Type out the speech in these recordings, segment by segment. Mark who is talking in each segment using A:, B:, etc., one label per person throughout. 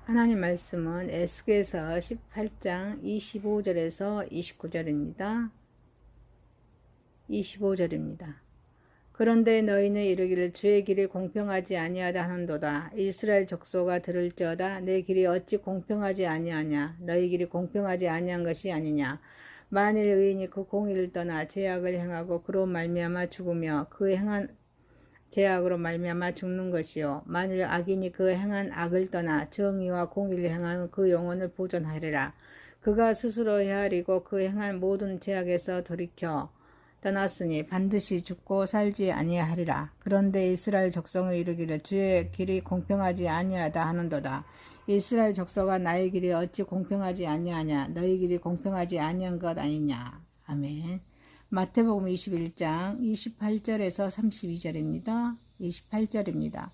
A: 하나님 말씀은 에스겔서 18장 25절에서 29절입니다. 25절입니다. 그런데 너희는 이르기를 주의 길이 공평하지 아니하다 하는도다. 이스라엘 족속아 들을지어다. 내 길이 어찌 공평하지 아니하냐. 너희 길이 공평하지 아니한 것이 아니냐. 만일 의인이 그 공의를 떠나 죄악을 행하고 그로 말미암아 죽으며 그 행한 죄악으로 말미암아 죽는 것이요 만일 악인이 그 행한 악을 떠나 정의와 공의를 행하는 그 영혼을 보존하리라. 그가 스스로 헤아리고 그 행한 모든 죄악에서 돌이켜 떠났으니 반드시 죽고 살지 아니하리라. 그런데 이스라엘 족속은 이르기를 주의 길이 공평하지 아니하다 하는도다. 이스라엘 족속아 나의 길이 어찌 공평하지 아니하냐. 너희 길이 공평하지 아니한 것 아니냐. 아멘. 마태복음 21장 28절에서 32절입니다. 28절입니다.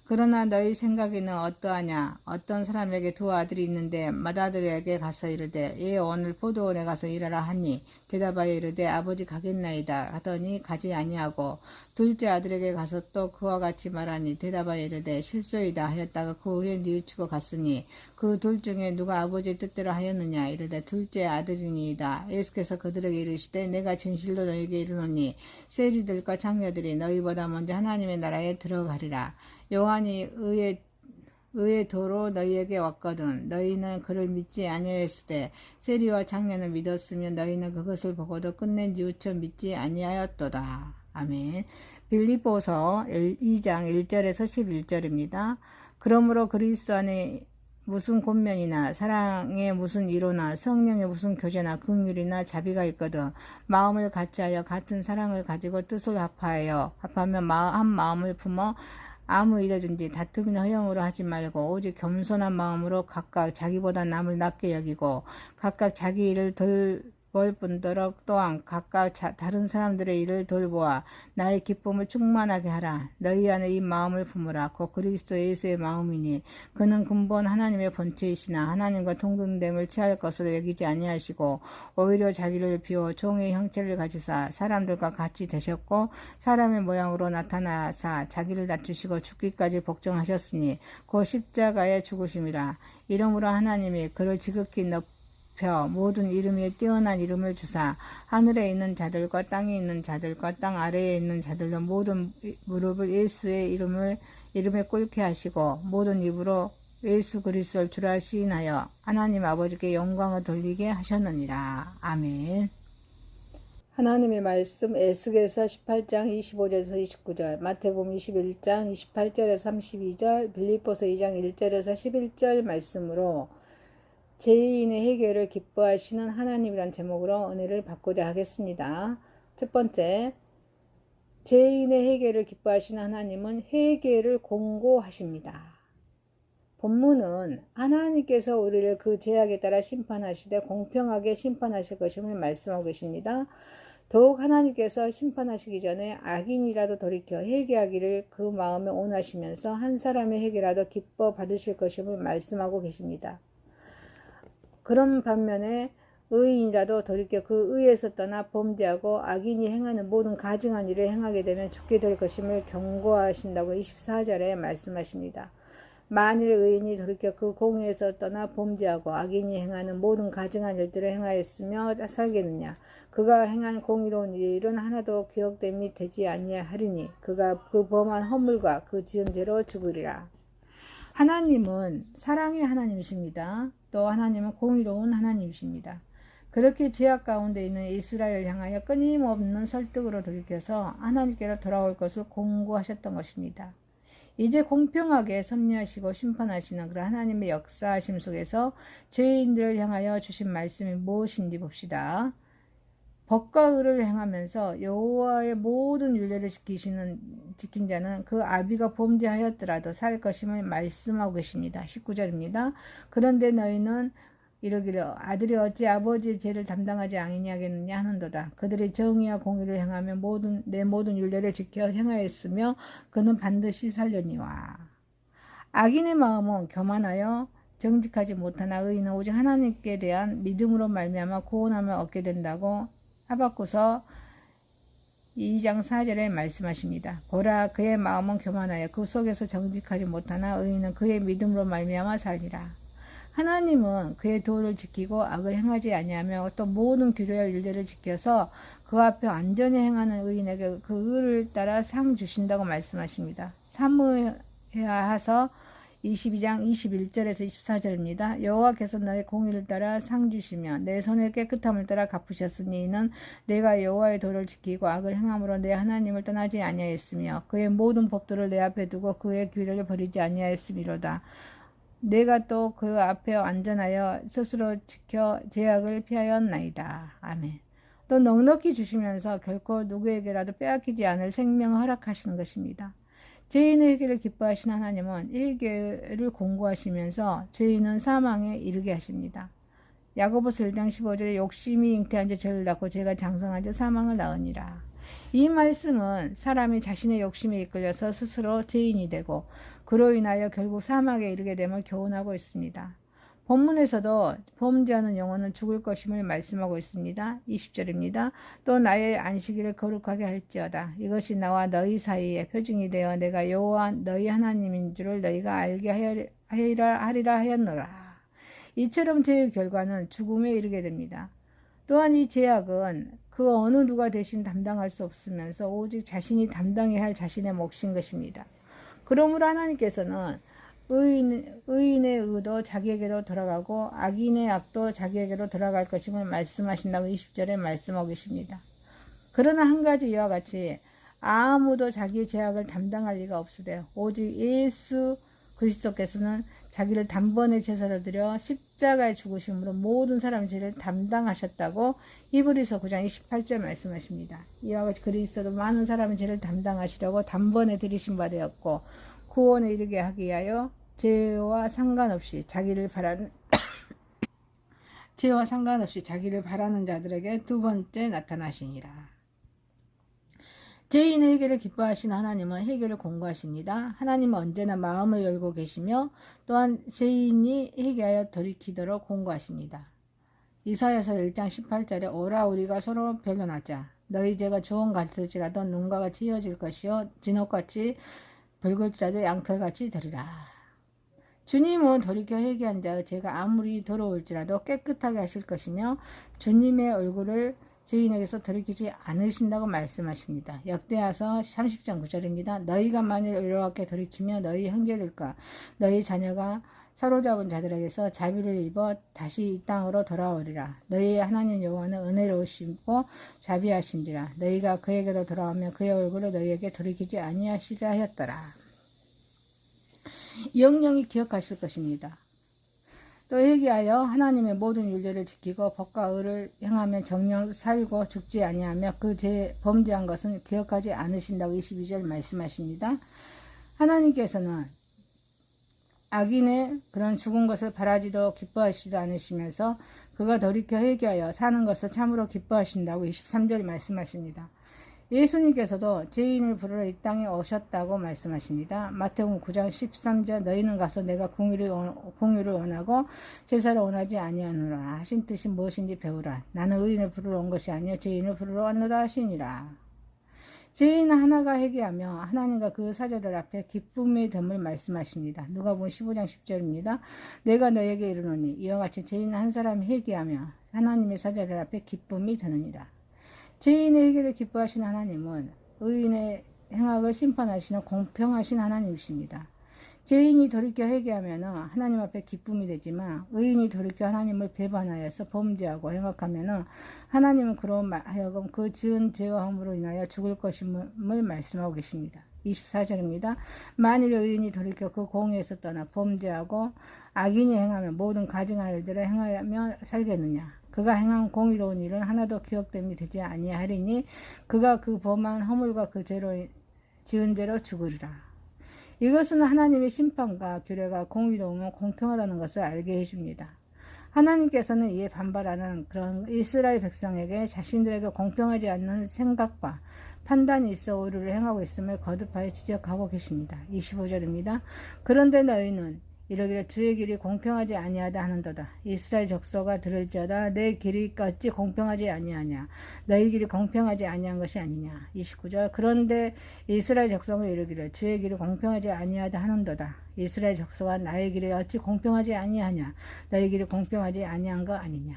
A: 그러나 너희 생각에는 어떠하냐. 어떤 사람에게 두 아들이 있는데 맏아들에게 가서 이르되 얘 오늘 포도원에 가서 일하라 하니 대답하여 이르되 아버지 가겠나이다 하더니 가지 아니하고 둘째 아들에게 가서 또 그와 같이 말하니 대답하여 이르되 실소이다 하였다가 그 후에 뉘우치고 갔으니 그 둘 중에 누가 아버지의 뜻대로 하였느냐. 이르되 둘째 아들이니이다. 예수께서 그들에게 이르시되 내가 진실로 너희에게 이르노니 세리들과 장녀들이 너희보다 먼저 하나님의 나라에 들어가리라. 요한이 의의 도로 너희에게 왔거든 너희는 그를 믿지 아니하였으되 세리와 장녀는 믿었으면 너희는 그것을 보고도 끝내 뉘우쳐 믿지 아니하였도다. 아멘. 빌립보서 2장 1절에서 11절입니다. 그러므로 그리스도 안에 무슨 권면이나 사랑의 무슨 이로나 성령의 무슨 교제나 긍휼이나 자비가 있거든 마음을 같이하여 같은 사랑을 가지고 뜻을 합하며 한 마음을 품어 아무 일이든지 다툼이나 허영으로 하지 말고 오직 겸손한 마음으로 각각 자기보다 남을 낮게 여기고 각각 자기 일을 돌볼 뿐더러 또한 각각 다른 사람들의 일을 돌보아 나의 기쁨을 충만하게 하라. 너희 안에 이 마음을 품으라. 곧 그리스도 예수의 마음이니 그는 근본 하나님의 본체이시나 하나님과 동등됨을 취할 것으로 여기지 아니하시고 오히려 자기를 비워 종의 형체를 가지사 사람들과 같이 되셨고 사람의 모양으로 나타나사 자기를 낮추시고 죽기까지 복종하셨으니 곧 십자가에 죽으심이라. 이러므로 하나님이 그를 지극히 높여 모든 이름 위에 뛰어난 이름을 주사 하늘에 있는 자들과 땅에 있는 자들과 땅 아래에 있는 자들로 모든 무릎을 예수의 이름에 꿇게 하시고 모든 입으로 예수 그리스도를 주라 시인하여 하나님 아버지께 영광을 돌리게 하셨느니라. 아멘. 하나님의 말씀 에스겔서 18장 25절에서 29절, 마태복음 21장 28절에서 32절, 빌립보서 2장 1절에서 11절 말씀으로 죄인의 해결을 기뻐하시는 하나님이란 제목으로 은혜를 받고자 하겠습니다. 첫 번째, 죄인의 해결을 기뻐하시는 하나님은 해결을 공고하십니다. 본문은 하나님께서 우리를 그 죄악에 따라 심판하시되 공평하게 심판하실 것임을 말씀하고 계십니다. 더욱 하나님께서 심판하시기 전에 악인이라도 돌이켜 회개하기를 그 마음에 원하시면서 한 사람의 회개라도 기뻐 받으실 것임을 말씀하고 계십니다. 그런 반면에 의인이라도 돌이켜 그 의에서 떠나 범죄하고 악인이 행하는 모든 가증한 일을 행하게 되면 죽게 될 것임을 경고하신다고 24절에 말씀하십니다. 만일 의인이 돌이켜 그 공의에서 떠나 범죄하고 악인이 행하는 모든 가증한 일들을 행하였으며 살겠느냐. 그가 행한 공의로운 일은 하나도 기억됨이 되지 아니하리니 그가 그 범한 허물과 그 지은 죄로 죽으리라. 하나님은 사랑의 하나님이십니다. 또 하나님은 공의로운 하나님이십니다. 그렇게 죄악 가운데 있는 이스라엘을 향하여 끊임없는 설득으로 돌이켜서 하나님께로 돌아올 것을 공고하셨던 것입니다. 이제 공평하게 섭리하시고 심판하시는 그런 하나님의 역사하심 속에서 죄인들을 향하여 주신 말씀이 무엇인지 봅시다. 법과 의를 행하면서 여호와의 모든 율례를 지킨 자는 그 아비가 범죄하였더라도 살 것임을 말씀하고 계십니다. 19절입니다. 그런데 너희는 이르기를 아들이 어찌 아버지의 죄를 담당하지 아니하겠느냐 하는도다. 그들이 정의와 공의를 행하며 내 모든 율례를 지켜 행하였으며 그는 반드시 살려니와. 악인의 마음은 교만하여 정직하지 못하나 의인은 오직 하나님께 대한 믿음으로 말미암아 구원함을 얻게 된다고 하박구서 2장 4절에 말씀하십니다. 보라 그의 마음은 교만하여 그 속에서 정직하지 못하나 의인은 그의 믿음으로 말미암아 살리라. 하나님은 그의 도를 지키고 악을 행하지 아니하며 또 모든 규례와 율례를 지켜서 그 앞에 완전히 행하는 의인에게 그 의를 따라 상 주신다고 말씀하십니다. 사무엘하서 22장 21절에서 24절입니다. 여호와께서 너의 공의를 따라 상 주시며 내 손의 깨끗함을 따라 갚으셨으니 이는 내가 여호와의 도를 지키고 악을 행함으로 내 하나님을 떠나지 아니하였으며 그의 모든 법도를 내 앞에 두고 그의 규례를 버리지 아니하였음이로다. 내가 또 그 앞에 안전하여 스스로 지켜 죄악을 피하였나이다. 아멘. 또 넉넉히 주시면서 결코 누구에게라도 빼앗기지 않을 생명을 허락하시는 것입니다. 죄인의 회개를 기뻐하신 하나님은 회개를 공고하시면서 죄인은 사망에 이르게 하십니다. 야고보서 1장 15절에 욕심이 잉태한 자 죄를 낳고 죄가 장성한 자 사망을 낳으니라. 이 말씀은 사람이 자신의 욕심에 이끌려서 스스로 죄인이 되고 그로 인하여 결국 사망에 이르게 됨을 교훈하고 있습니다. 본문에서도 범죄하는 영혼은 죽을 것임을 말씀하고 있습니다. 20절입니다. 또 나의 안식일을 거룩하게 할지어다. 이것이 나와 너희 사이에 표징이 되어 내가 여호와 너희 하나님인 줄을 너희가 알게 하리라 하였노라. 이처럼 죄의 결과는 죽음에 이르게 됩니다. 또한 이 죄악은 그 어느 누가 대신 담당할 수 없으면서 오직 자신이 담당해야 할 자신의 몫인 것입니다. 그러므로 하나님께서는 의인의 의도 자기에게로 돌아가고 악인의 악도 자기에게로 돌아갈 것임을 말씀하신다고 20절에 말씀하고 계십니다. 그러나 한 가지 이와 같이 아무도 자기의 죄악을 담당할 리가 없으되 오직 예수 그리스도께서는 자기를 단번에 제사로 드려 십자가에 죽으심으로 모든 사람의 죄를 담당하셨다고 히브리서 9장 28절 말씀하십니다. 이와 같이 그리스도도 많은 사람의 죄를 담당하시려고 단번에 들이신 바 되었고 구원에 이르게 하기 위하여 죄와 상관없이 자기를 바라는 자들에게 두 번째 나타나시니라. 죄인의 회개를 기뻐하신 하나님은 회개를 공고하십니다. 하나님은 언제나 마음을 열고 계시며 또한 죄인이 회개하여 돌이키도록 공고하십니다. 이사야서 1장 18절에 오라 우리가 서로 변론하자. 너희 죄가 조금 같을지라도 눈과 같이 이어질 것이요 진흙같이 붉을지라도 양털같이 되리라. 주님은 돌이켜 회개한 자의 죄가 아무리 더러울지라도 깨끗하게 하실 것이며 주님의 얼굴을 죄인에게서 돌이키지 않으신다고 말씀하십니다. 역대하서 30장 9절입니다. 너희가 만일 여호와께 돌이키며 너희 형제들과 너희 자녀가 사로잡은 자들에게서 자비를 입어 다시 이 땅으로 돌아오리라. 너희의 하나님 여호와는 은혜로우시고 자비하신지라. 너희가 그에게로 돌아오며 그의 얼굴을 너희에게 돌이키지 아니하시리라 하였더라. 영영이 기억하실 것입니다. 또 회개하여 하나님의 모든 율례를 지키고 법과 의를 행하며 정령 살고 죽지 아니하며 그 죄 범죄한 것은 기억하지 않으신다고 22절 말씀하십니다. 하나님께서는 악인의 그런 죽은 것을 바라지도 기뻐하시지도 않으시면서 그가 돌이켜 회개하여 사는 것을 참으로 기뻐하신다고 23절 말씀하십니다. 예수님께서도 죄인을 부르러 이 땅에 오셨다고 말씀하십니다. 마태복음 9장 13절 너희는 가서 내가 공의를 원하고 제사를 원하지 아니하노라 하신 뜻이 무엇인지 배우라. 나는 의인을 부르러 온 것이 아니요 죄인을 부르러 왔노라 하시니라. 죄인 하나가 회개하며 하나님과 그 사자들 앞에 기쁨의 됨을 말씀하십니다. 누가복음 15장 10절입니다. 내가 너에게 이르노니 이와 같이 죄인 한 사람이 회개하며 하나님의 사자들 앞에 기쁨이 되느니라. 죄인의 회개를 기뻐하신 하나님은 의인의 행악을 심판하시는 공평하신 하나님이십니다. 죄인이 돌이켜 회개하면 하나님 앞에 기쁨이 되지만 의인이 돌이켜 하나님을 배반하여서 범죄하고 행악하면 하나님은 그로 하여금 그 지은 죄와 함으로 인하여 죽을 것임을 말씀하고 계십니다. 24절입니다. 만일 의인이 돌이켜 그 공의에서 떠나 범죄하고 악인이 행하며 모든 가증한 일들을 행하며 살겠느냐. 그가 행한 공의로운 일은 하나도 기억됨이 되지 아니하리니 그가 그 범한 허물과 그 죄로 지은 죄로 죽으리라. 이것은 하나님의 심판과 규례가 공의로우면 공평하다는 것을 알게 해줍니다. 하나님께서는 이에 반발하는 그런 이스라엘 백성에게 자신들에게 공평하지 않는 생각과 판단이 있어 오류를 행하고 있음을 거듭하여 지적하고 계십니다. 25절입니다. 그런데 너희는 이르기를 주의 길이 공평하지 아니하다 하는도다. 이스라엘 족속아 들을지어다. 내 길이 어찌 공평하지 아니하냐. 너희 길이 공평하지 아니한 것이 아니냐. 29절 그런데 이스라엘 족속은 이르기를 주의 길이 공평하지 아니하다 하는도다. 이스라엘 족속아 나의 길이 어찌 공평하지 아니하냐. 너희 길이 공평하지 아니한 거 아니냐.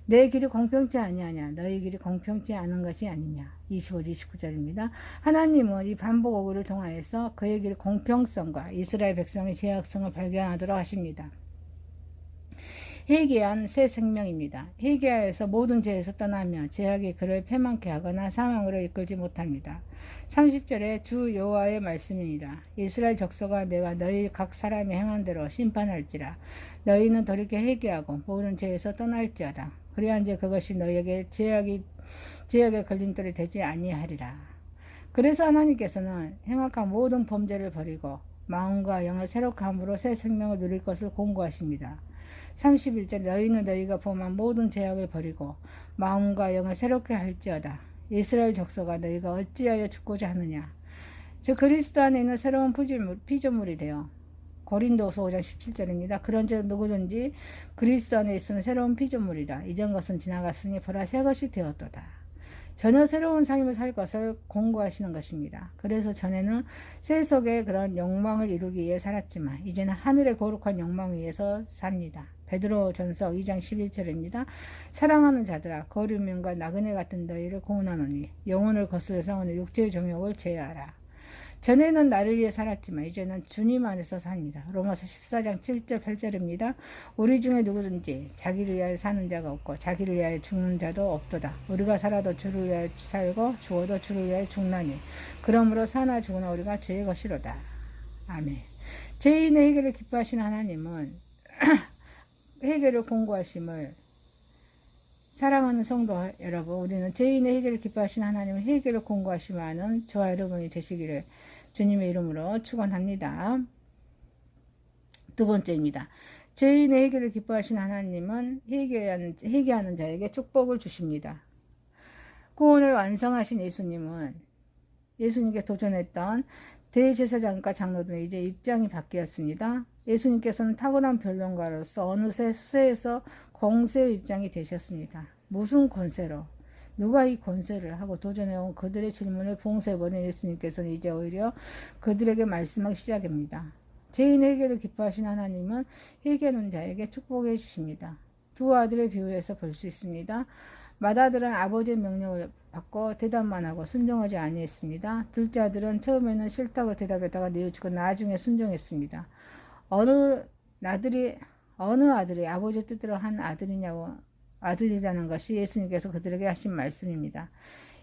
A: 내 길이 공평치 아니하냐. 너희 길이 공평치 않은 것이 아니냐. 25, 29절입니다. 하나님은 이 반복 어구를 통하여서 그의 길 공평성과 이스라엘 백성의 죄악성을 발견하도록 하십니다. 회개한 새 생명입니다. 회개하여서 모든 죄에서 떠나며 죄악이 그를 패망케 하거나 사망으로 이끌지 못합니다. 30절에 주 여호와의 말씀입니다. 이스라엘 족속아 내가 너희 각 사람이 행한 대로 심판할지라. 너희는 돌이켜 회개하고 모든 죄에서 떠날지어다. 그리한즉 그것이 너희에게 죄악의 걸림돌이 되지 아니하리라. 그래서 하나님께서는 행악한 모든 범죄를 버리고 마음과 영을 새롭게 함으로 새 생명을 누릴 것을 공고하십니다. 31절 너희는 너희가 범한 모든 죄악을 버리고 마음과 영을 새롭게 할지어다. 이스라엘 족속아 너희가 어찌하여 죽고자 하느냐. 즉 그리스도 안에 있는 새로운 피조물이 되어 고린도서 5장 17절입니다. 그런즉 누구든지 그리스도 안에 있으면 새로운 피조물이라. 이전 것은 지나갔으니 보라 새 것이 되었도다. 전혀 새로운 삶을 살 것을 공고하시는 것입니다. 그래서 전에는 세속의 그런 욕망을 이루기 위해 살았지만 이제는 하늘의 거룩한 욕망을 위해서 삽니다. 베드로전서 2장 11절입니다. 사랑하는 자들아 거류면과 나그네 같은 너희를 고운하노니 영혼을 거스려 성하는 육체의 정욕을 제하라. 전에는 나를 위해 살았지만 이제는 주님 안에서 삽니다. 로마서 14장 7절 8절입니다. 우리 중에 누구든지 자기를 위하여 사는 자가 없고 자기를 위하여 죽는 자도 없도다. 우리가 살아도 주를 위하여 살고 죽어도 주를 위하여 죽나니 그러므로 사나 죽으나 우리가 주의 것이로다. 아멘. 죄인의 해결을 기뻐하시는 하나님은 해결을 공고하심을 사랑하는 성도 여러분, 우리는 죄인의 해결을 기뻐하시는 하나님은 해결을 공고하심을 아는 저와 여러분이 되시기를 주님의 이름으로 축원합니다. 두 번째입니다. 죄인의 해결을 기뻐하시는 하나님은 회개하는 자에게 축복을 주십니다. 구원을 완성하신 예수님께 도전했던 대제사장과 장로들은 이제 입장이 바뀌었습니다. 예수님께서는 탁월한 변론가로서 어느새 수세에서 공세의 입장이 되셨습니다. 무슨 권세로? 누가 이 권세를 하고 도전해온 그들의 질문을 봉쇄해버린 예수님께서는 이제 오히려 그들에게 말씀하기 시작합니다. 죄인의 해결을 기뻐하신 하나님은 회개하는 자에게 축복해 주십니다. 두 아들의 비유에서 볼 수 있습니다. 맏아들은 아버지의 명령을 받고 대답만 하고 순종하지 아니했습니다. 둘째 아들은 처음에는 싫다고 대답했다가 뉘우치고 나중에 순종했습니다. 어느 아들이 아버지의 뜻대로 한 아들이라는 것이 예수님께서 그들에게 하신 말씀입니다.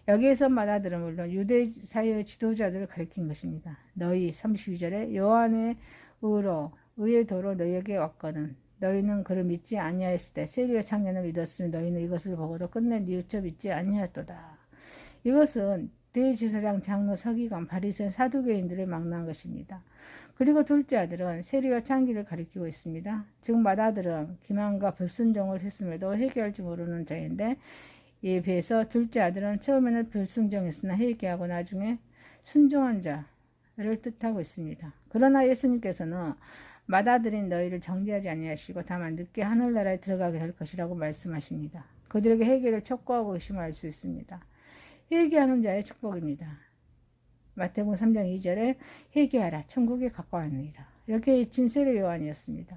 A: 여기에서 맏아들은 물론 유대 사회의 지도자들을 가리킨 것입니다. 너희 32절에 요한의 의의 도로 너희에게 왔거든 너희는 그를 믿지 아니하였을 때 세리와 창녀는 믿었으니 너희는 이것을 보고도 끝내 뉘우쳐 믿지 아니하였도다. 이것은 대제사장 장로 서기관 바리새인 사두개인들을 망라한 것입니다. 그리고 둘째 아들은 세리와 창기를 가리키고 있습니다. 즉 맏아들은 기만과 불순종을 했음에도 회개할 줄 모르는 자인데 이에 비해서 둘째 아들은 처음에는 불순종했으나 회개하고 나중에 순종한 자를 뜻하고 있습니다. 그러나 예수님께서는 맏아들인 너희를 정죄하지 아니하시고 다만 늦게 하늘나라에 들어가게 할 것이라고 말씀하십니다. 그들에게 회개를 촉구하고 계심을 알 수 있습니다. 회개하는 자의 축복입니다. 마태복음 3장 2절에 회개하라 천국에 가까웠느니라. 이렇게 외친 세례 요한이었습니다.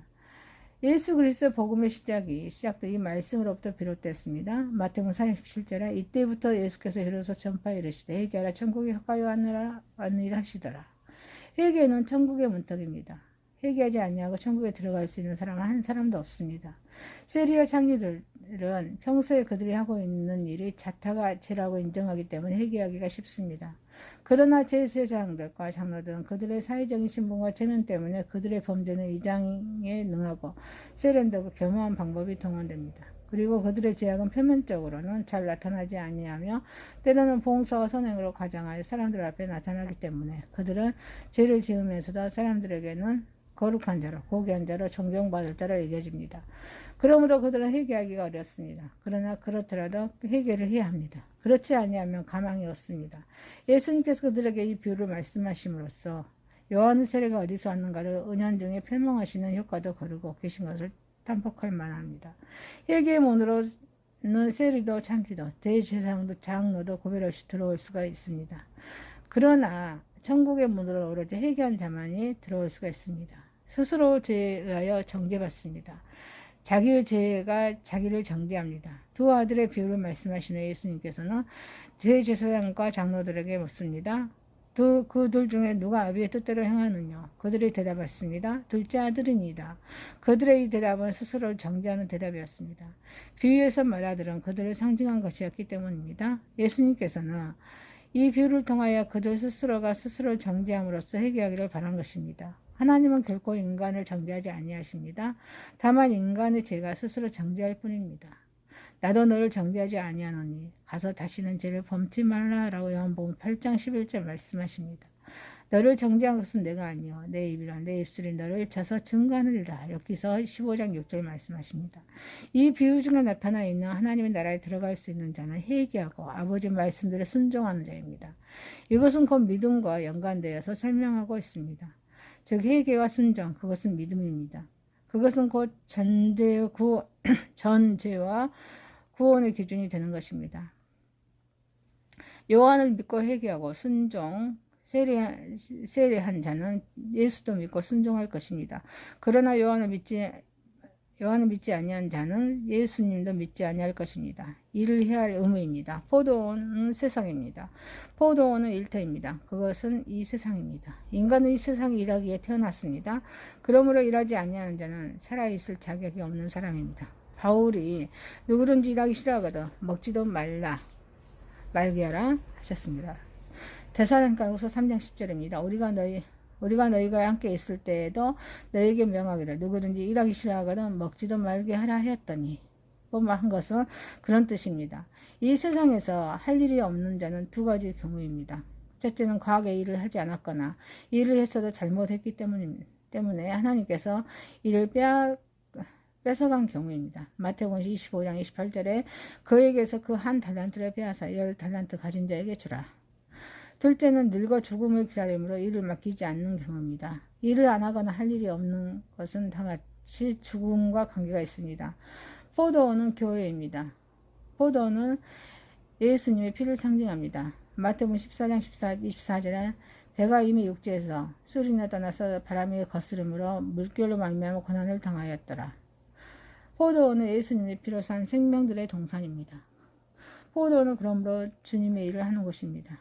A: 예수 그리스도 복음의 시작도 이 말씀으로부터 비롯됐습니다. 마태복음 47절에 이때부터 예수께서 비로소 전파에 이르시되 회개하라 천국에 가까이 왔느니라 하시더라. 회개는 천국의 문턱입니다. 회개하지 아니하고 천국에 들어갈 수 있는 사람은 한 사람도 없습니다. 세리와 창기들은 평소에 그들이 하고 있는 일이 자타가 죄라고 인정하기 때문에 회개하기가 쉽습니다. 그러나 제사장들과 장로들은 그들의 사회적인 신분과 체면 때문에 그들의 범죄는 이장에 능하고 세련되고 겸허한 방법이 동원됩니다. 그리고 그들의 죄악은 표면적으로는 잘 나타나지 아니하며 때로는 봉사와 선행으로 가장하여 사람들 앞에 나타나기 때문에 그들은 죄를 지으면서도 사람들에게는 거룩한 자로 고귀한 자로 존경받을 자로 여겨집니다. 그러므로 그들은 회개하기가 어렵습니다. 그러나 그렇더라도 회개를 해야 합니다. 그렇지 아니하면 가망이 없습니다. 예수님께서 그들에게 이 비유를 말씀하심으로써 요한의 세례가 어디서 왔는가를 은연중에 표명하시는 효과도 거르고 계신 것을 탐복할 만합니다. 회개의 문으로는 세리도 창기도 대제사장도 장로도 구별 없이 들어올 수가 있습니다. 그러나 천국의 문으로 오로지 회개한 자만이 들어올 수가 있습니다. 스스로 죄에 의하여 정죄받습니다. 자기의 죄가 자기를 정죄합니다. 두 아들의 비유를 말씀하시는 예수님께서는 대제사장과 장로들에게 묻습니다. 그 둘 중에 누가 아비의 뜻대로 행하느냐? 그들이 대답했습니다. 둘째 아들이니이다. 그들의 이 대답은 스스로를 정죄하는 대답이었습니다. 비유에서 말하들은 그들을 상징한 것이었기 때문입니다. 예수님께서는 이 비유를 통하여 그들 스스로가 스스로를 정죄함으로써 회개하기를 바란 것입니다. 하나님은 결코 인간을 정죄하지 아니하십니다. 다만 인간의 죄가 스스로 정죄할 뿐입니다. 나도 너를 정죄하지 아니하노니 가서 다시는 죄를 범치 말라라고 요한복음 8장 11절 말씀하십니다. 너를 정죄한 것은 내가 아니요 내 입이라 내 입술이 너를 쳐서 증거하느니라. 여기서 15장 6절 말씀하십니다. 이 비유 중에 나타나 있는 하나님의 나라에 들어갈 수 있는 자는 회개하고 아버지 말씀대로 순종하는 자입니다. 이것은 곧 믿음과 연관되어서 설명하고 있습니다. 즉 회개와 순종, 그것은 믿음입니다. 그것은 곧 전죄와 구원의 기준이 되는 것입니다. 요한을 믿고 회개하고 순종, 세례한 자는 예수도 믿고 순종할 것입니다. 그러나 요한을 믿지 아니한 자는 예수님도 믿지 아니할 것입니다. 이를 해야 할 의무입니다. 포도원은 세상입니다. 포도원은 일터입니다. 그것은 이 세상입니다. 인간은 이 세상에 일하기에 태어났습니다. 그러므로 일하지 아니하는 자는 살아있을 자격이 없는 사람입니다. 바울이 누구든지 일하기 싫어하거든 먹지도 말게 하라 하셨습니다. 데살로니가후서 3장 10절입니다. 우리가 너희가 함께 있을 때에도 너희에게 명하기를 누구든지 일하기 싫어하거든 먹지도 말게 하라 하였더니 한 것은 그런 뜻입니다. 이 세상에서 할 일이 없는 자는 두 가지 경우입니다. 첫째는 과거에 일을 하지 않았거나 일을 했어도 잘못했기 때문에 하나님께서 일을 뺏어간 경우입니다. 마태복음 25장 28절에 그에게서 그 한 달란트를 빼앗아 10달란트 가진 자에게 주라. 둘째는 늙어 죽음을 기다림으로 일을 맡기지 않는 경우입니다. 일을 안 하거나 할 일이 없는 것은 다같이 죽음과 관계가 있습니다. 포도원은 교회입니다. 포도원은 예수님의 피를 상징합니다. 마태복음 14장 24절에 배가 이미 육지에서 술이나 떠나서 바람에 거스름으로 물결로 말미암아 고난을 당하였더라. 포도원은 예수님의 피로 산 생명들의 동산입니다. 포도원은 그러므로 주님의 일을 하는 곳입니다.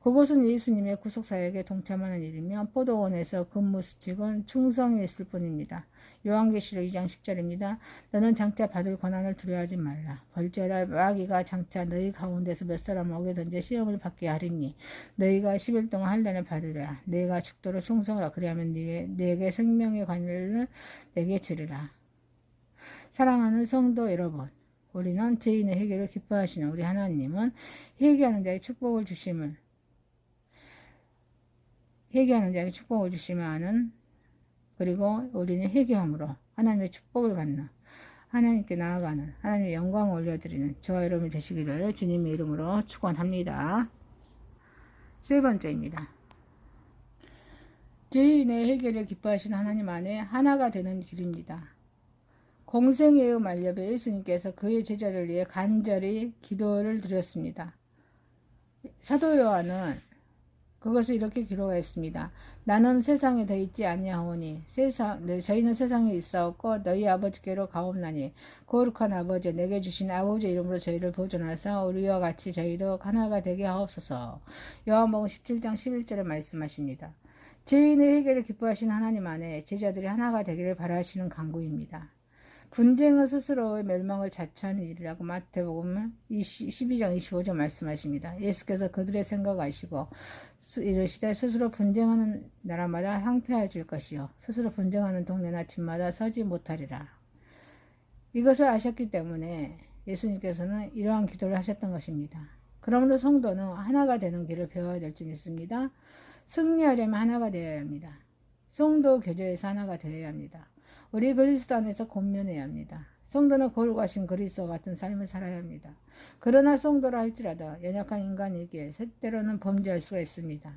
A: 그곳은 예수님의 구속사역에 동참하는 일이며 포도원에서 근무 수칙은 충성에 있을 뿐입니다. 요한계시록 2장 10절입니다. 너는 장차 받을 고난을 두려워하지 말라. 벌저라 마귀가 장차 너희 가운데서 몇 사람 오게든지 시험을 받게 하리니 너희가 10일 동안 환난을 받으리라. 너희가 죽도록 충성하라. 그리하면 네게 생명의 관을 내게 주리라. 사랑하는 성도 여러분, 우리는 죄인의 회개를 기뻐하시는 우리 하나님은 회개하는 자의 축복을 주심을 아는, 그리고 우리는 회개함으로 하나님의 축복을 받는, 하나님께 나아가는, 하나님의 영광을 올려드리는 저와 여러분이 되시기를 주님의 이름으로 축원합니다. 세 번째입니다. 죄인의 회개를 기뻐하시는 하나님 안에 하나가 되는 길입니다. 공생애의 만렵에 예수님께서 그의 제자를 위해 간절히 기도를 드렸습니다. 사도 요한은 그것을 이렇게 기록했습니다. 나는 세상에 더 있지 아니하오니 저희는 세상에 있사옵고 너희 아버지께로 가옵나니 거룩한 아버지 내게 주신 아버지 이름으로 저희를 보존하사 우리와 같이 저희도 하나가 되게 하옵소서. 요한복음 17장 11절에 말씀하십니다. 죄인의 회개를 기뻐하신 하나님 안에 제자들이 하나가 되기를 바라시는 간구입니다. 분쟁은 스스로의 멸망을 자초하는 일이라고 마태복음 12장 25절 말씀하십니다. 예수께서 그들의 생각 아시고 이르시되 스스로 분쟁하는 나라마다 황폐해질 것이요 스스로 분쟁하는 동네나 집마다 서지 못하리라. 이것을 아셨기 때문에 예수님께서는 이러한 기도를 하셨던 것입니다. 그러므로 성도는 하나가 되는 길을 배워야 될 줄 믿습니다. 승리하려면 하나가 되어야 합니다. 성도 교제에서 하나가 되어야 합니다. 우리 그리스도 안에서 권면해야 합니다. 성도는 거룩하신 그리스도와 같은 삶을 살아야 합니다. 그러나 성도라 할지라도 연약한 인간에게 때로는 범죄할 수가 있습니다.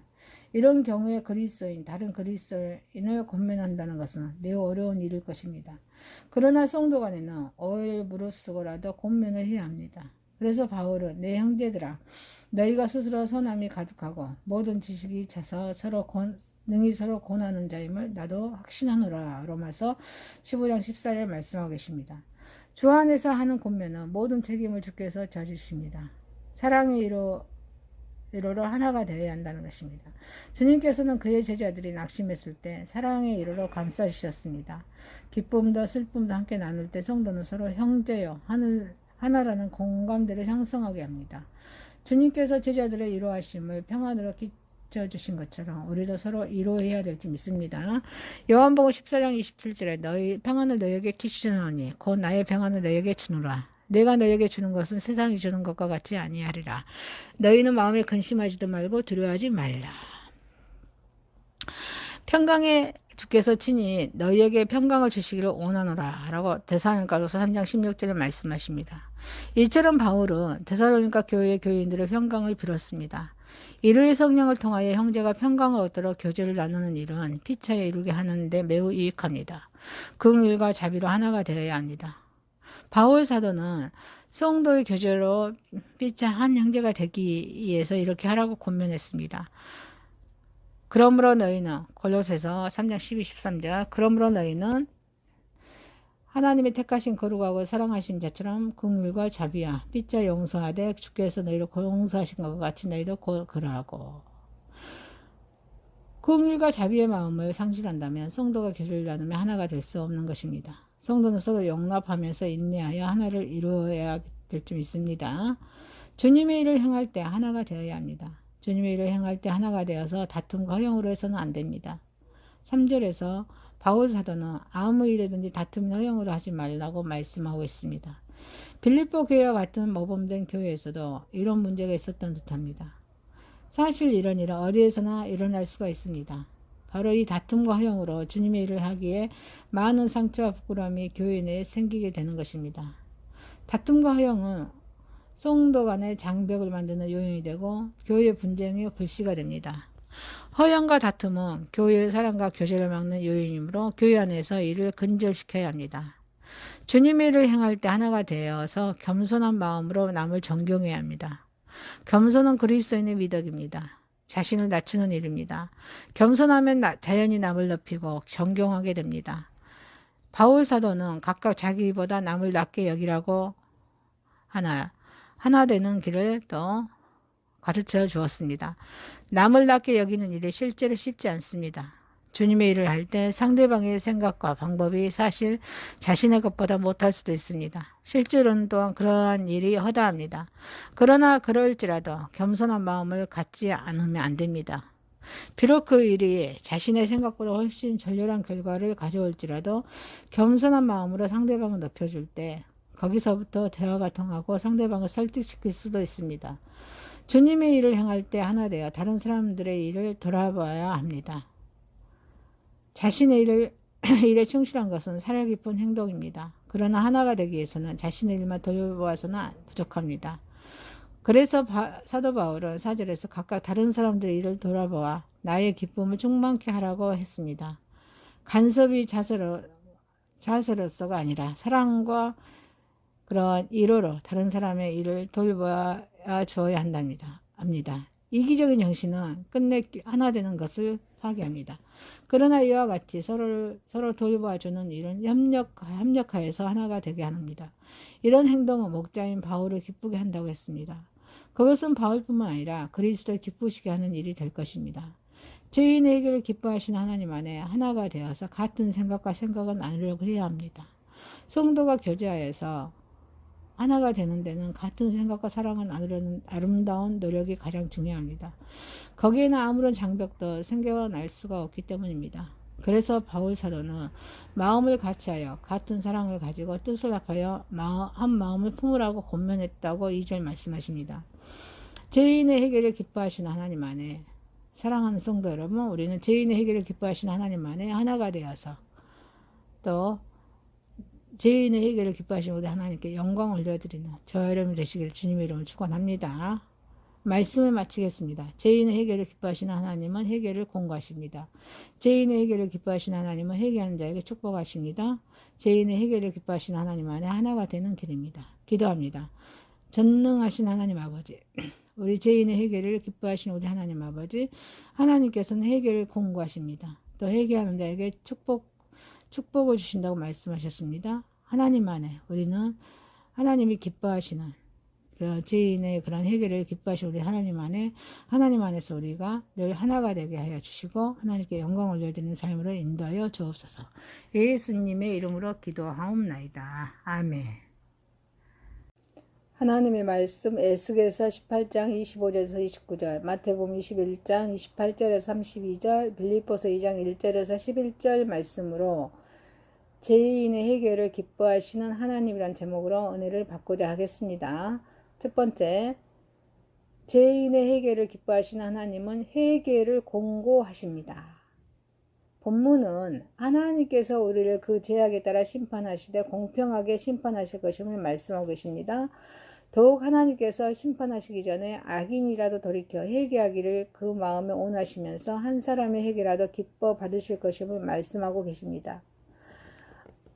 A: 이런 경우에 다른 그리스도인을 권면한다는 것은 매우 어려운 일일 것입니다. 그러나 성도 간에는 오해를 무릅쓰고라도 권면을 해야 합니다. 그래서 바울은 내 형제들아 너희가 스스로 선함이 가득하고 모든 지식이 차서 능히 서로 권하는 자임을 나도 확신하노라. 로마서 15장 14절 말씀하고 계십니다. 주 안에서 하는 권면은 모든 책임을 주께서 져주십니다. 사랑의 이로로 하나가 되어야 한다는 것입니다. 주님께서는 그의 제자들이 낙심했을 때 사랑의 이로로 감싸주셨습니다. 기쁨도 슬픔도 함께 나눌 때 성도는 서로 형제요 하나라는 공감대를 형성하게 합니다. 주님께서 제자들의 이로하심을 평안으로 끼쳐주신 것처럼 우리도 서로 이로해야 될 줄 믿습니다. 요한복음 14장 27절에 너희 평안을 너희에게 끼치노니 곧 나의 평안을 너희에게 주노라. 내가 너희에게 주는 것은 세상이 주는 것과 같지 아니하리라. 너희는 마음에 근심하지도 말고 두려워하지 말라. 평강의 주께서 친히 너희에게 평강을 주시기를 원하노라 라고 데살로니가서 3장 16절에 말씀하십니다. 이처럼 바울은 데살로니가 교회의 교인들의 평강을 빌었습니다. 이르의 성령을 통하여 형제가 평강을 얻도록 교제를 나누는 일은 피차에 이루게 하는데 매우 유익합니다. 긍휼과 자비로 하나가 되어야 합니다. 바울 사도는 성도의 교제로 피차 한 형제가 되기 위해서 이렇게 하라고 권면했습니다. 그러므로 너희는 골로새서 3장 12, 13절 그러므로 너희는 하나님의 택하신 거룩하고 사랑하신 자처럼 긍휼과 자비와 피차 용서하되 주께서 너희를 용서하신 것과 같이 너희도 그러하고. 긍휼과 자비의 마음을 상실한다면 성도가 교제를 나누며 하나가 될 수 없는 것입니다. 성도는 서로 용납하면서 인내하여 하나를 이루어야 될 줄 믿습니다. 주님의 일을 행할 때 하나가 되어야 합니다. 주님의 일을 행할 때 하나가 되어서 다툼과 허용으로 해서는 안 됩니다. 3절에서 바울 사도는 아무 일이든지 다툼이나 허용으로 하지 말라고 말씀하고 있습니다. 빌립보 교회와 같은 모범된 교회에서도 이런 문제가 있었던 듯합니다. 사실 이런 일은 어디에서나 일어날 수가 있습니다. 바로 이 다툼과 허용으로 주님의 일을 하기에 많은 상처와 부끄러움이 교회 내에 생기게 되는 것입니다. 다툼과 허용은 성도 간의 장벽을 만드는 요인이 되고 교회의 분쟁의 불씨가 됩니다. 허용과 다툼은 교회의 사랑과 교제를 막는 요인이므로 교회 안에서 이를 근절시켜야 합니다. 주님의 일을 행할 때 하나가 되어서 겸손한 마음으로 남을 존경해야 합니다. 겸손은 그리스도인의 미덕입니다. 자신을 낮추는 일입니다. 겸손하면 자연히 남을 높이고 존경하게 됩니다. 바울 사도는 각각 자기보다 남을 낮게 여기라고 하나 되는 길을 또 가르쳐 주었습니다. 남을 낮게 여기는 일이 실제로 쉽지 않습니다. 주님의 일을 할 때 상대방의 생각과 방법이 사실 자신의 것보다 못할 수도 있습니다. 실제로는 또한 그러한 일이 허다합니다. 그러나 그럴지라도 겸손한 마음을 갖지 않으면 안 됩니다. 비록 그 일이 자신의 생각보다 훨씬 절렬한 결과를 가져올지라도 겸손한 마음으로 상대방을 높여줄 때 거기서부터 대화가 통하고 상대방을 설득시킬 수도 있습니다. 주님의 일을 행할 때 하나 되어 다른 사람들의 일을 돌아봐야 합니다. 자신의 일에 충실한 것은 사려 깊은 행동입니다. 그러나 하나가 되기 위해서는 자신의 일만 돌아보아서는 부족합니다. 그래서 사도 바울은 4절에서 각각 다른 사람들의 일을 돌아보아 나의 기쁨을 충만케 하라고 했습니다. 간섭이 자세로서가 아니라 사랑과 그런 이로로 다른 사람의 일을 돌보아 주어야 합니다. 이기적인 정신은 끝내 하나 되는 것을 파괴합니다. 그러나 이와 같이 서로 돌봐주는 일은 협력하여서 하나가 되게 합니다. 이런 행동은 목자인 바울을 기쁘게 한다고 했습니다. 그것은 바울뿐만 아니라 그리스도를 기쁘시게 하는 일이 될 것입니다. 죄인의 해결을 기뻐하시는 하나님 안에 하나가 되어서 같은 생각과 생각을 나누려고 해야 합니다. 성도가 교제하여서 하나가 되는 데는 같은 생각과 사랑을 나누려는 아름다운 노력이 가장 중요합니다. 거기에는 아무런 장벽도 생겨날 수가 없기 때문입니다. 그래서 바울 사도는 마음을 같이하여 같은 사랑을 가지고 뜻을 합하여 한 마음을 품으라고 권면했다고 2절 말씀하십니다. 죄인의 해결을 기뻐하시는 하나님 안에 사랑하는 성도 여러분, 우리는 죄인의 해결을 기뻐하시는 하나님 안에 하나가 되어서 또 죄인의 해결을 기뻐하시는 우리 하나님께 영광을 올려드리는 저와 여러분이 되시기를 주님의 이름으로 축원합니다. 말씀을 마치겠습니다. 죄인의 해결을 기뻐하시는 하나님은 해결을 공고하십니다. 죄인의 해결을 기뻐하시는 하나님은 회개하는 자에게 축복하십니다. 죄인의 해결을 기뻐하시는 하나님 안에 하나가 되는 길입니다. 기도합니다. 전능하신 하나님 아버지, 우리 죄인의 해결을 기뻐하시는 우리 하나님 아버지, 하나님께서는 해결을 공고하십니다. 또 회개하는 자에게 축복을 주신다고 말씀하셨습니다. 하나님 안에 우리는 하나님이 기뻐하시는 그 죄인의 그런 해결을 기뻐하시는 우리 하나님 안에서 우리가 늘 하나가 되게 하여 주시고 하나님께 영광을 올려드리는 삶으로 인도하여 주옵소서. 예수님의 이름으로 기도하옵나이다. 아멘. 하나님의 말씀 에스겔서 18장 25절에서 29절, 마태복음 21장 28절에서 32절, 빌립보서 2장 1절에서 11절 말씀으로 죄인의 해결을 기뻐하시는 하나님이란 제목으로 은혜를 받고자 하겠습니다. 첫 번째, 죄인의 해결을 기뻐하시는 하나님은 회개를 공고하십니다. 본문은 하나님께서 우리를 그 죄악에 따라 심판하시되 공평하게 심판하실 것임을 말씀하고 계십니다. 더욱 하나님께서 심판하시기 전에 악인이라도 돌이켜 회개하기를 그 마음에 원하시면서 한 사람의 회개라도 기뻐 받으실 것임을 말씀하고 계십니다.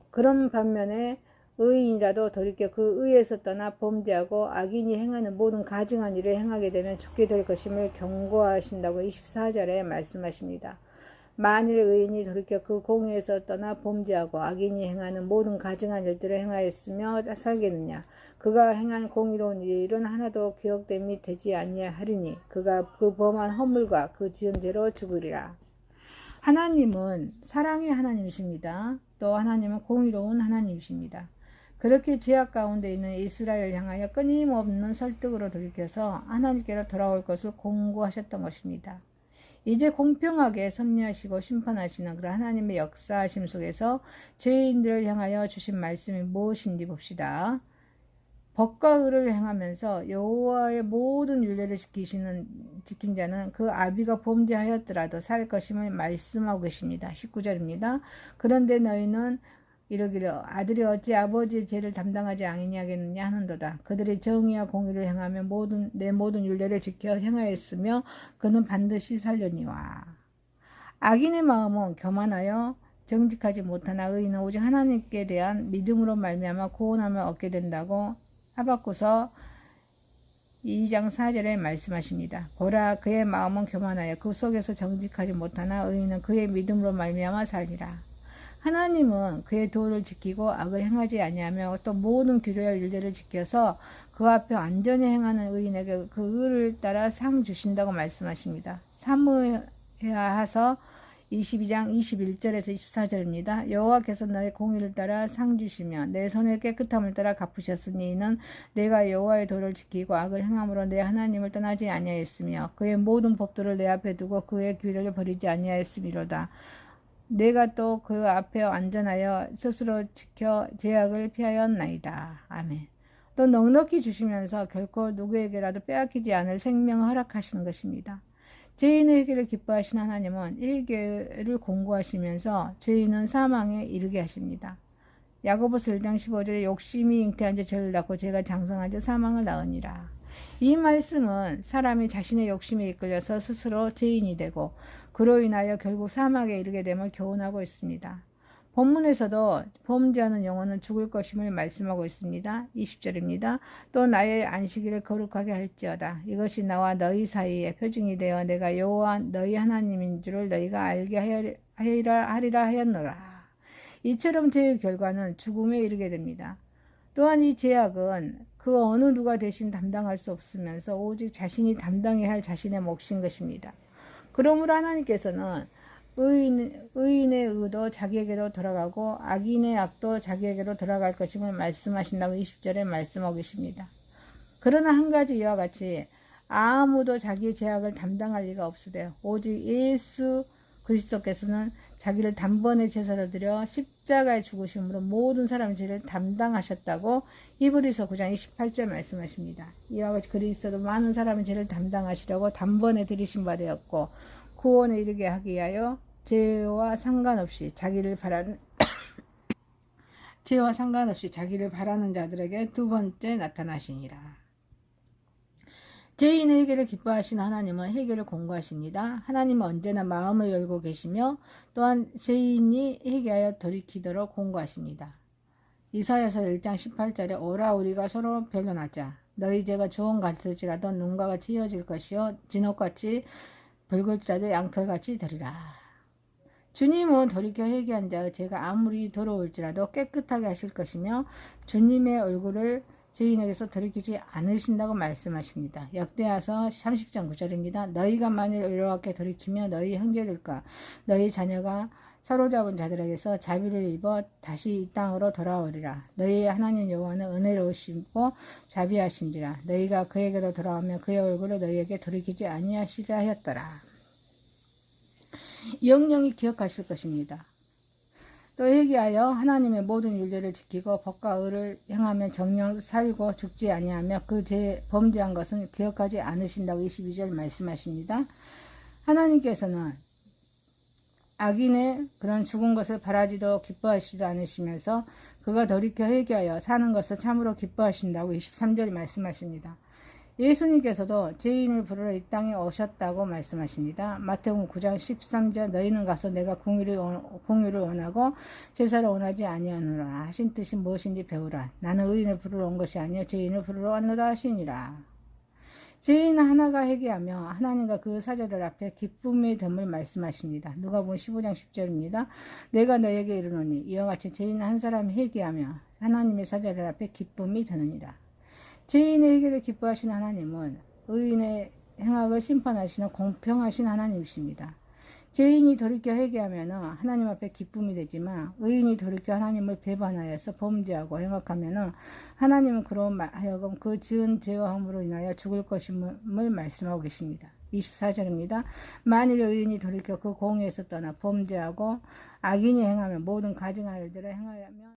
A: 그런 반면에 의인이라도 돌이켜 그 의에서 떠나 범죄하고 악인이 행하는 모든 가증한 일을 행하게 되면 죽게 될 것임을 경고하신다고 24절에 말씀하십니다. 만일 의인이 돌이켜 그 공의에서 떠나 범죄하고 악인이 행하는 모든 가증한 일들을 행하였으며 살겠느냐? 그가 행한 공의로운 일은 하나도 기억됨이 되지 아니하리니 그가 그 범한 허물과 그 지은 죄로 죽으리라. 하나님은 사랑의 하나님이십니다. 또 하나님은 공의로운 하나님이십니다. 그렇게 죄악 가운데 있는 이스라엘을 향하여 끊임없는 설득으로 돌이켜서 하나님께로 돌아올 것을 공고하셨던 것입니다. 이제 공평하게 섭리하시고 심판하시는 그런 하나님의 역사하심 속에서 죄인들을 향하여 주신 말씀이 무엇인지 봅시다. 법과 의를 행하면서 여호와의 모든 율례를 지킨 자는 그 아비가 범죄하였더라도 살 것임을 말씀하고 계십니다. 19절입니다. 그런데 너희는 이러기를 아들이 어찌 아버지의 죄를 담당하지 아니하겠느냐 하는도다. 그들이 정의와 공의를 행하며 내 모든 율례를 지켜 행하였으며 그는 반드시 살려니와. 악인의 마음은 교만하여 정직하지 못하나 의인은 오직 하나님께 대한 믿음으로 말미암아 구원함을 얻게 된다고 하박구서 2장 4절에 말씀하십니다. 보라, 그의 마음은 교만하여 그 속에서 정직하지 못하나 의인은 그의 믿음으로 말미암아 살리라. 하나님은 그의 도를 지키고 악을 행하지 아니하며 또 모든 규례와 율례를 지켜서 그 앞에 완전히 행하는 의인에게 그 의를 따라 상 주신다고 말씀하십니다. 사무엘하서 22장 21절에서 24절입니다. 여호와께서 너의 공의를 따라 상 주시며 내 손의 깨끗함을 따라 갚으셨으니 이는 내가 여호와의 도를 지키고 악을 행함으로 내 하나님을 떠나지 아니하였으며 그의 모든 법도를 내 앞에 두고 그의 규례를 버리지 아니하였음이로다. 내가 또 그 앞에 완전하여 스스로 지켜 죄악을 피하였나이다. 아멘. 또 넉넉히 주시면서 결코 누구에게라도 빼앗기지 않을 생명을 허락하시는 것입니다. 죄인의 회개를 기뻐하시는 하나님은 회개를 공고하시면서 죄인은 사망에 이르게 하십니다. 야고보서 1장 15절에 욕심이 잉태한 자 죄를 낳고 죄가 장성한 자 사망을 낳으니라. 이 말씀은 사람이 자신의 욕심에 이끌려서 스스로 죄인이 되고 그로 인하여 결국 사망에 이르게 됨을 교훈하고 있습니다. 본문에서도 범죄하는 영혼은 죽을 것임을 말씀하고 있습니다. 20절입니다. 또 나의 안식일을 거룩하게 할지어다. 이것이 나와 너희 사이에 표징이 되어 내가 여호와 너희 하나님인 줄을 너희가 알게 하리라 하였노라. 이처럼 죄의 결과는 죽음에 이르게 됩니다. 또한 이 죄악은 그 어느 누가 대신 담당할 수 없으면서 오직 자신이 담당해야 할 자신의 몫인 것입니다. 그러므로 하나님께서는 의인의 의도 자기에게로 돌아가고 악인의 악도 자기에게로 돌아갈 것임을 말씀하신다고 20절에 말씀하고 계십니다. 그러나 한 가지 이와 같이 아무도 자기의 죄악을 담당할 리가 없으되 오직 예수 그리스도께서는 자기를 단번에 제사로 드려 십자가에 죽으심으로 모든 사람의 죄를 담당하셨다고 히브리서 9장 28절 말씀하십니다. 이와 같이 그리스도도 많은 사람의 죄를 담당하시려고 단번에 들이신 바 되었고 구원에 이르게 하기 위하여 죄와 상관없이 자기를 바라는 자들에게 두 번째 나타나시니라. 죄인의 회개를 기뻐하시는 하나님은 회개를 공고하십니다. 하나님은 언제나 마음을 열고 계시며 또한 죄인이 회개하여 돌이키도록 공고하십니다. 이사야서 1장 18절에 오라 우리가 서로 변론하자. 너희 죄가 주홍 같을지라도 눈과 같이 이어질 것이요 진옥같이 붉을지라도 양털같이 되리라. 주님은 돌이켜 회개한 자의 죄가 아무리 더러울지라도 깨끗하게 하실 것이며 주님의 얼굴을 죄인에게서 돌이키지 않으신다고 말씀하십니다. 역대하서 30장 9절입니다. 너희가 만일 여호와께 돌이키며 너희 형제들과 너희 자녀가 사로잡은 자들에게서 자비를 입어 다시 이 땅으로 돌아오리라. 너희의 하나님 여호와는 은혜로우시고 자비하신지라. 너희가 그에게로 돌아오면 그의 얼굴을 너희에게 돌이키지 아니하시리라 하였더라. 영영이 기억하실 것입니다. 또 회개하여 하나님의 모든 율례를 지키고 법과 의를 행하며 정령 살고 죽지 아니하며 그 죄 범죄한 것은 기억하지 않으신다고 22절 말씀하십니다. 하나님께서는 악인의 그런 죽은 것을 바라지도 기뻐하시지도 않으시면서 그가 돌이켜 회개하여 사는 것을 참으로 기뻐하신다고 23절 말씀하십니다. 예수님께서도 죄인을 부르러 이 땅에 오셨다고 말씀하십니다. 마태복음 9장 13절 너희는 가서 내가 공의를 원하고 제사를 원하지 아니하노라 하신 뜻이 무엇인지 배우라. 나는 의인을 부르러 온 것이 아니요 죄인을 부르러 왔노라 하시니라. 죄인 하나가 회개하며 하나님과 그 사자들 앞에 기쁨의 됨을 말씀하십니다. 누가복음 15장 10절입니다. 내가 너에게 이르노니 이와 같이 죄인 한 사람이 회개하며 하나님의 사자들 앞에 기쁨이 되느니라. 죄인의 회개를 기뻐하시는 하나님은 의인의 행악을 심판하시는 공평하신 하나님이십니다. 죄인이 돌이켜 회개하면 하나님 앞에 기쁨이 되지만 의인이 돌이켜 하나님을 배반하여서 범죄하고 행악하면 하나님은 그로 하여금 그 지은 죄와 함으로 인하여 죽을 것임을 말씀하고 계십니다. 24절입니다. 만일 의인이 돌이켜 그 공의에서 떠나 범죄하고 악인이 행하면 모든 가증한 일들을 행하면